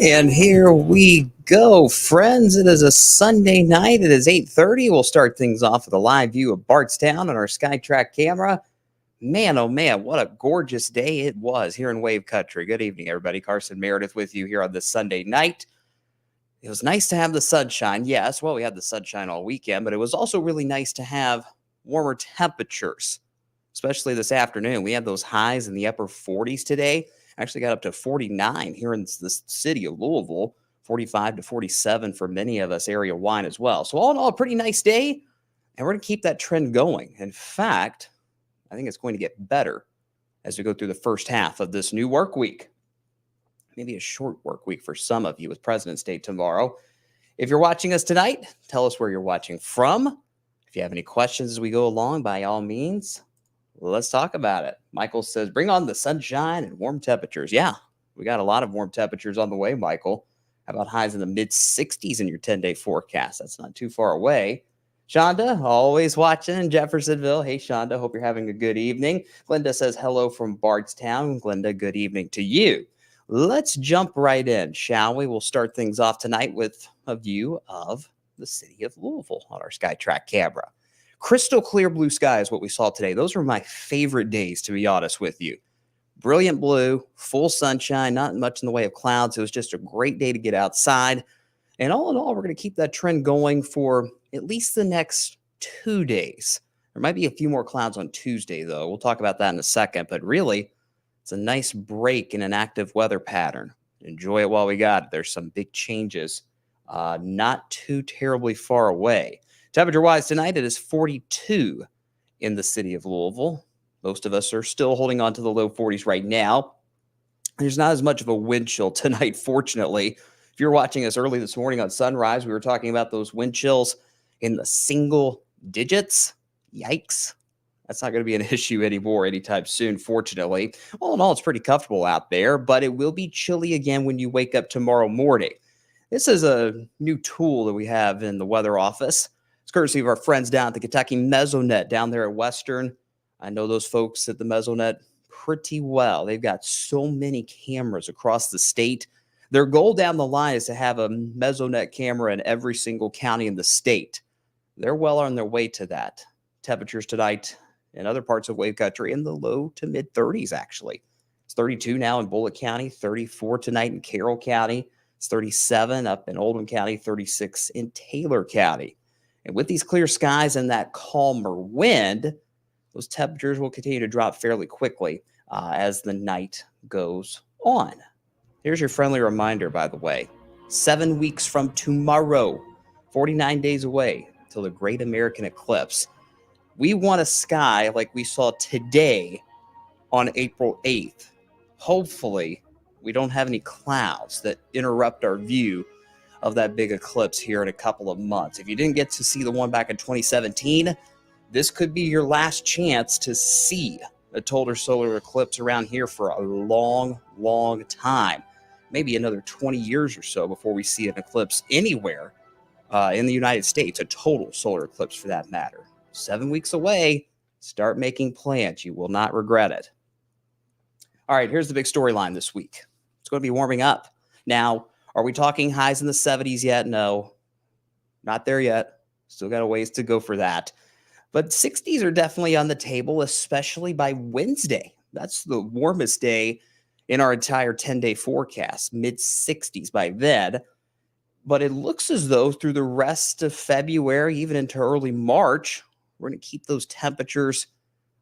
And here we go, friends. It is a Sunday night. It is 8:30. We'll start things off with a live view of Bardstown on our SkyTrack camera. Man, oh man, what a gorgeous day it was here in Wave Country. Good evening, everybody. Carson Meredith with you here on this Sunday night. It was nice to have the sunshine. Yes, well, we had the sunshine all weekend, but it was also really nice to have warmer temperatures, especially this afternoon. We had those highs in the upper 40s today. Actually got up to 49 here in the city of Louisville, 45 to 47 for many of us area-wide as well. So all in all, a pretty nice day, and we're going to keep that trend going. In fact, I think it's going to get better as we go through the first half of this new work week. Maybe a short work week for some of you with President's Day tomorrow. If you're watching us tonight, tell us where you're watching from. If you have any questions as we go along, by all means, let's talk about it. Michael says, bring on the sunshine and warm temperatures. Yeah, we got a lot of warm temperatures on the way, Michael. How about highs in the mid-60s in your 10-day forecast? That's not too far away. Shonda, always watching in Jeffersonville. Hey, Shonda, hope you're having a good evening. Glenda says, hello from Bardstown. Glenda, good evening to you. Let's jump right in, shall we? We'll start things off tonight with a view of the city of Louisville on our SkyTrack camera. Crystal clear blue sky is what we saw today. Those were my favorite days, to be honest with you. Brilliant blue, full sunshine, not much in the way of clouds. It was just a great day to get outside. And all in all, we're going to keep that trend going for at least the next 2 days. There might be a few more clouds on Tuesday, though. We'll talk about that in a second. But really, it's a nice break in an active weather pattern. Enjoy it while we got it. There's some big changes not too terribly far away. Temperature-wise tonight, it is 42 in the city of Louisville. Most of us are still holding on to the low 40s right now. There's not as much of a wind chill tonight, fortunately. If you're watching us early this morning on Sunrise, we were talking about those wind chills in the single digits. Yikes. That's not going to be an issue anymore anytime soon, fortunately. All in all, it's pretty comfortable out there, but it will be chilly again when you wake up tomorrow morning. This is a new tool that we have in the weather office. It's courtesy of our friends down at the Kentucky Mesonet down there at Western. I know those folks at the Mesonet pretty well. They've got so many cameras across the state. Their goal down the line is to have a Mesonet camera in every single county in the state. They're well on their way to that. Temperatures tonight in other parts of Wave Country in the low to mid 30s, actually. It's 32 now in Bullitt County, 34 tonight in Carroll County. It's 37 up in Oldham County, 36 in Taylor County. And with these clear skies and that calmer wind, those temperatures will continue to drop fairly quickly as the night goes on. Here's your friendly reminder, by the way. 7 weeks from tomorrow, 49 days away till the Great American Eclipse. We want a sky like we saw today on April 8th. Hopefully, we don't have any clouds that interrupt our view of that big eclipse here in a couple of months. If you didn't get to see the one back in 2017, this could be your last chance to see a total solar eclipse around here for a long, long time. Maybe another 20 years or so before we see an eclipse anywhere in the United States, a total solar eclipse for that matter. 7 weeks away, start making plans. You will not regret it. All right, here's the big storyline this week. It's going to be warming up. Now, are we talking highs in the 70s yet? No. Not there yet. Still got a ways to go for that. But 60s are definitely on the table, especially by Wednesday. That's the warmest day in our entire 10-day forecast, mid 60s by then. But it looks as though through the rest of February, even into early March, we're going to keep those temperatures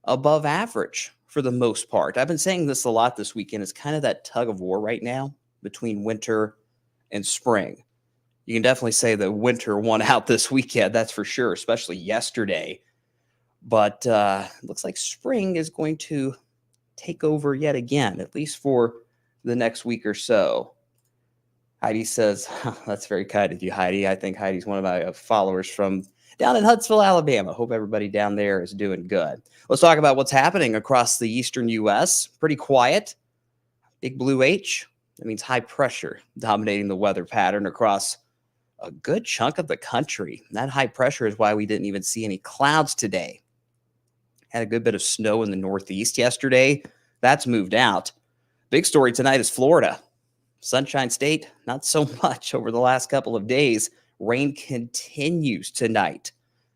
above average for the most part. I've been saying this a lot this weekend. It's kind of that tug of war right now between winter and spring. You can definitely say the winter won out this weekend, that's for sure, especially yesterday. But it looks like spring is going to take over yet again, at least for the next week or so. Heidi says, that's very kind of you, Heidi. I think Heidi's one of my followers from down in Huntsville, Alabama. Hope everybody down there is doing good. Let's talk about what's happening across the eastern U.S. Pretty quiet. Big blue H. That means high pressure dominating the weather pattern across a good chunk of the country. And that high pressure is why we didn't even see any clouds today. Had a good bit of snow in the Northeast yesterday. That's moved out. Big story tonight is Florida. Sunshine State, not so much over the last couple of days. Rain continues tonight,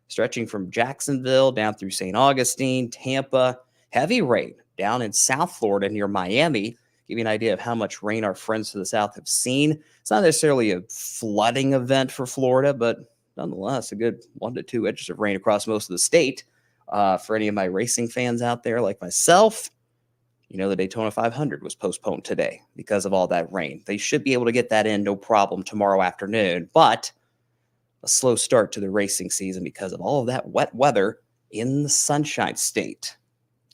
stretching from Jacksonville down through St. Augustine, Tampa. Heavy rain down in South Florida near Miami. Give you an idea of how much rain our friends to the south have seen. It's not necessarily a flooding event for Florida, but nonetheless, a good 1 to 2 inches of rain across most of the state. For any of my racing fans out there like myself, you know the Daytona 500 was postponed today because of all that rain. They should be able to get that in no problem tomorrow afternoon, but a slow start to the racing season because of all of that wet weather in the Sunshine State.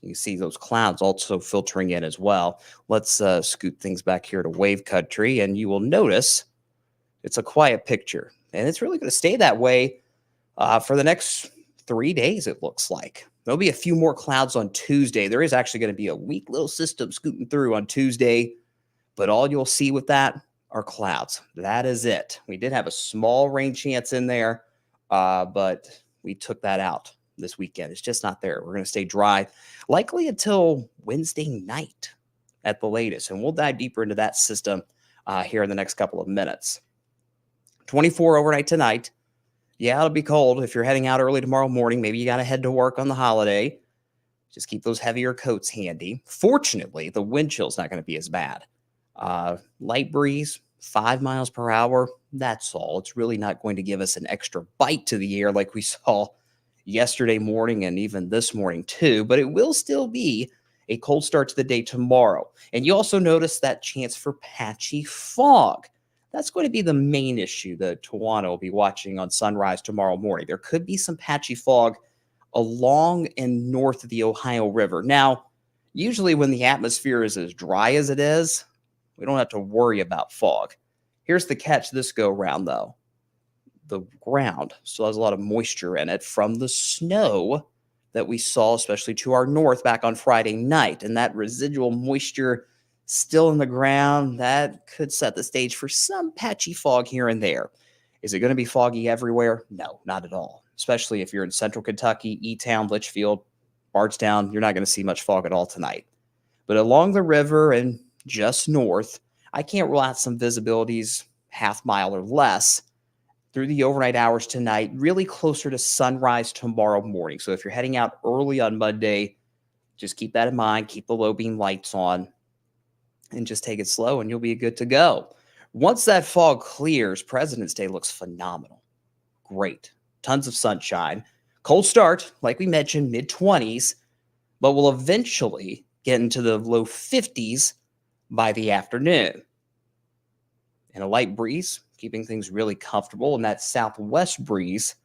You see those clouds also filtering in as well. Let's scoot things back here to Wave Country, and you will notice it's a quiet picture. And it's really going to stay that way for the next 3 days, it looks like. There'll be a few more clouds on Tuesday. There is actually going to be a weak little system scooting through on Tuesday, but all you'll see with that are clouds. That is it. We did have a small rain chance in there, but we took that out this weekend. It's just not there. We're going to stay dry, likely until Wednesday night at the latest, and we'll dive deeper into that system here in the next couple of minutes. 24 overnight tonight. Yeah, it'll be cold. If you're heading out early tomorrow morning, maybe you got to head to work on the holiday. Just keep those heavier coats handy. Fortunately, the wind chill's not going to be as bad. Light breeze, 5 miles per hour. That's all. It's really not going to give us an extra bite to the air like we saw yesterday morning and even this morning too. But it will still be a cold start to the day tomorrow. And you also notice that chance for patchy fog. That's going to be the main issue that Tawana will be watching on sunrise tomorrow morning. There could be some patchy fog along and north of the Ohio River. Now, usually when the atmosphere is as dry as it is, we don't have to worry about fog. Here's the catch this go round, though. The ground still has a lot of moisture in it from the snow that we saw, especially to our north back on Friday night. And that residual moisture still in the ground, that could set the stage for some patchy fog here and there. Is it going to be foggy everywhere? No, not at all. Especially if you're in central Kentucky, E-Town, Litchfield, Bardstown, you're not going to see much fog at all tonight. But along the river and just north, I can't rule out some visibilities half mile or less through the overnight hours tonight, really closer to sunrise tomorrow morning. So if you're heading out early on Monday, just keep that in mind. Keep the low beam lights on and just take it slow and you'll be good to go. Once that fog clears, President's Day looks phenomenal. Great. Tons of sunshine. Cold start, like we mentioned, mid-20s, but we'll eventually get into the low 50s by the afternoon. And a light breeze, keeping things really comfortable. And that southwest breeze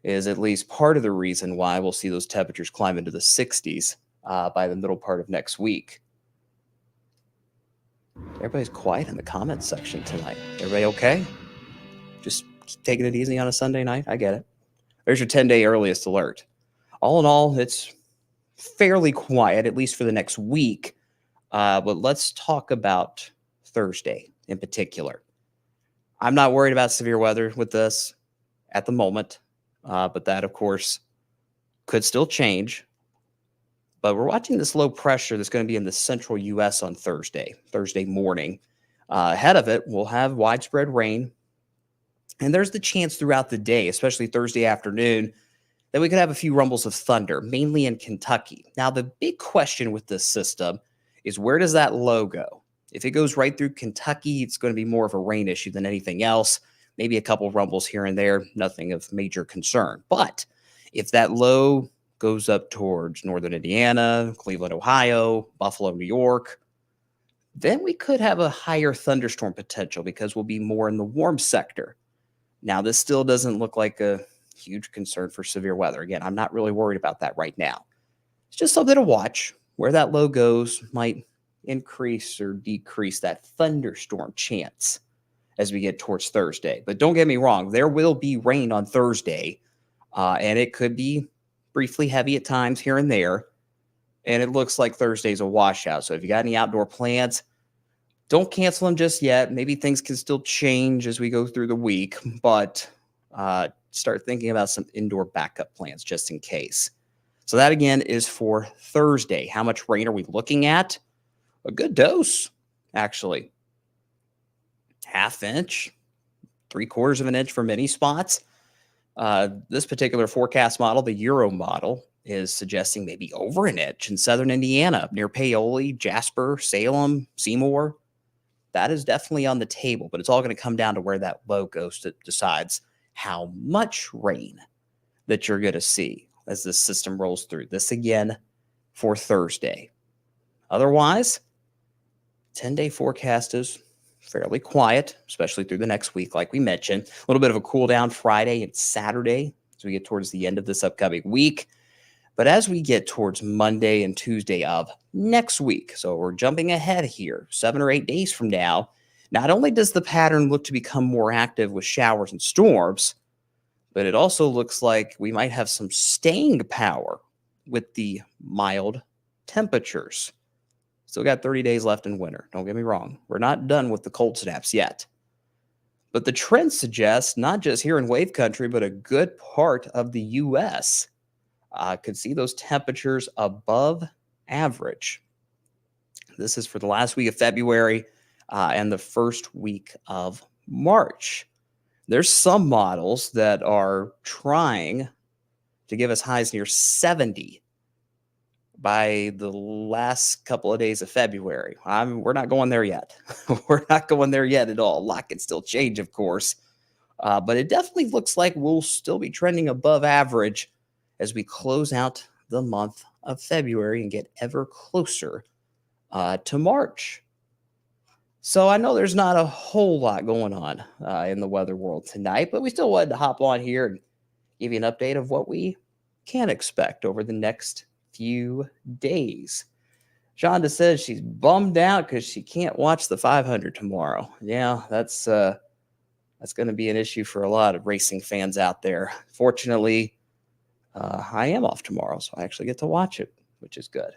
is at least part of the reason why we'll see those temperatures climb into the 60s by the middle part of next week. Everybody's quiet in the comments section tonight. Everybody okay? Just keep taking it easy on a Sunday night? I get it. There's your 10-day earliest alert. All in all, it's fairly quiet, at least for the next week. But let's talk about Thursday in particular. I'm not worried about severe weather with this at the moment, but that, of course, could still change. But we're watching this low pressure that's going to be in the central U.S. on Thursday morning. Ahead of it, we'll have widespread rain And there's the chance throughout the day, especially Thursday afternoon, that we could have a few rumbles of thunder, mainly in Kentucky. Now, the big question with this system is, where does that low go? If it goes right through Kentucky, it's going to be more of a rain issue than anything else. Maybe a couple of rumbles here and there, nothing of major concern. But if that low goes up towards northern Indiana, Cleveland, Ohio, Buffalo, New York, then we could have a higher thunderstorm potential because we'll be more in the warm sector. Now, this still doesn't look like a huge concern for severe weather. Again, I'm not really worried about that right now. It's just something to watch. Where that low goes might increase or decrease that thunderstorm chance as we get towards Thursday. But don't get me wrong, there will be rain on Thursday, and it could be briefly heavy at times here and there. And it looks like Thursday's a washout. So if you got any outdoor plans, don't cancel them just yet. Maybe things can still change as we go through the week, but start thinking about some indoor backup plans just in case. So that, again, is for Thursday. How much rain are we looking at? A good dose, actually. Half inch, 3/4 of an inch for many spots. This particular forecast model, the Euro model, is suggesting maybe over an inch in southern Indiana, near Paoli, Jasper, Salem, Seymour. That is definitely on the table, but it's all going to come down to where that low goes that decides how much rain that you're going to see as this system rolls through. This, again, for Thursday. Otherwise, 10-day forecast is fairly quiet, especially through the next week, like we mentioned. A little bit of a cool down Friday and Saturday as we get towards the end of this upcoming week. But as we get towards Monday and Tuesday of next week, so we're jumping ahead here, 7 or 8 days from now, not only does the pattern look to become more active with showers and storms, but it also looks like we might have some staying power with the mild temperatures. Still got 30 days left in winter. Don't get me wrong. We're not done with the cold snaps yet. But the trend suggests, not just here in wave country, but a good part of the U.S. Could see those temperatures above average. This is for the last week of February and the first week of March. There's some models that are trying to give us highs near 70 by the last couple of days of February. We're not going there yet. We're not going there yet at all. A lot can still change, of course. But it definitely looks like we'll still be trending above average as we close out the month of February and get ever closer to March. So I know there's not a whole lot going on in the weather world tonight, but we still wanted to hop on here and give you an update of what we can expect over the next few days. Shonda says she's bummed out because she can't watch the 500 tomorrow. Yeah, that's going to be an issue for a lot of racing fans out there. Fortunately, I am off tomorrow, so I actually get to watch it, which is good.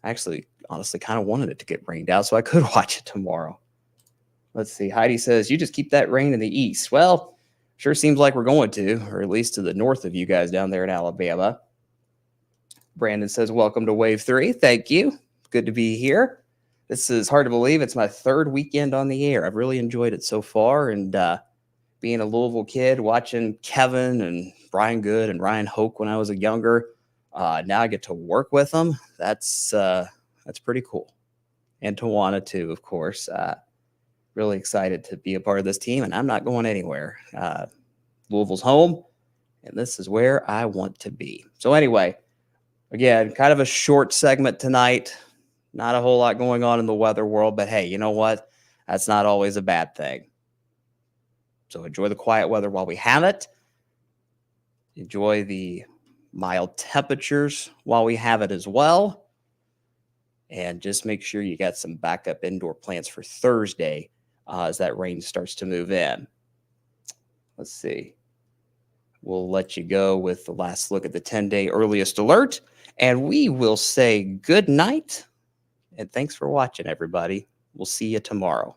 I actually, honestly, kind of wanted it to get rained out so I could watch it tomorrow. Let's see. Heidi says, you just keep that rain in the east. Well, sure seems like we're going to, or at least to the north of you guys down there in Alabama. Brandon says, welcome to Wave 3. Thank you. Good to be here. This is hard to believe. It's my third weekend on the air. I've really enjoyed it so far. And being a Louisville kid, watching Kevin and Brian Good and Ryan Hoke when I was younger, now I get to work with them. That's pretty cool. And Tawana, too, of course. Really excited to be a part of this team, and I'm not going anywhere. Louisville's home, and this is where I want to be. So anyway, again, kind of a short segment tonight. Not a whole lot going on in the weather world, but hey, you know what? That's not always a bad thing. So enjoy the quiet weather while we have it. Enjoy the mild temperatures while we have it as well. And just make sure you got some backup indoor plans for Thursday as that rain starts to move in. Let's see. We'll let you go with the last look at the 10-day earliest alert. And we will say good night. And thanks for watching, everybody. We'll see you tomorrow.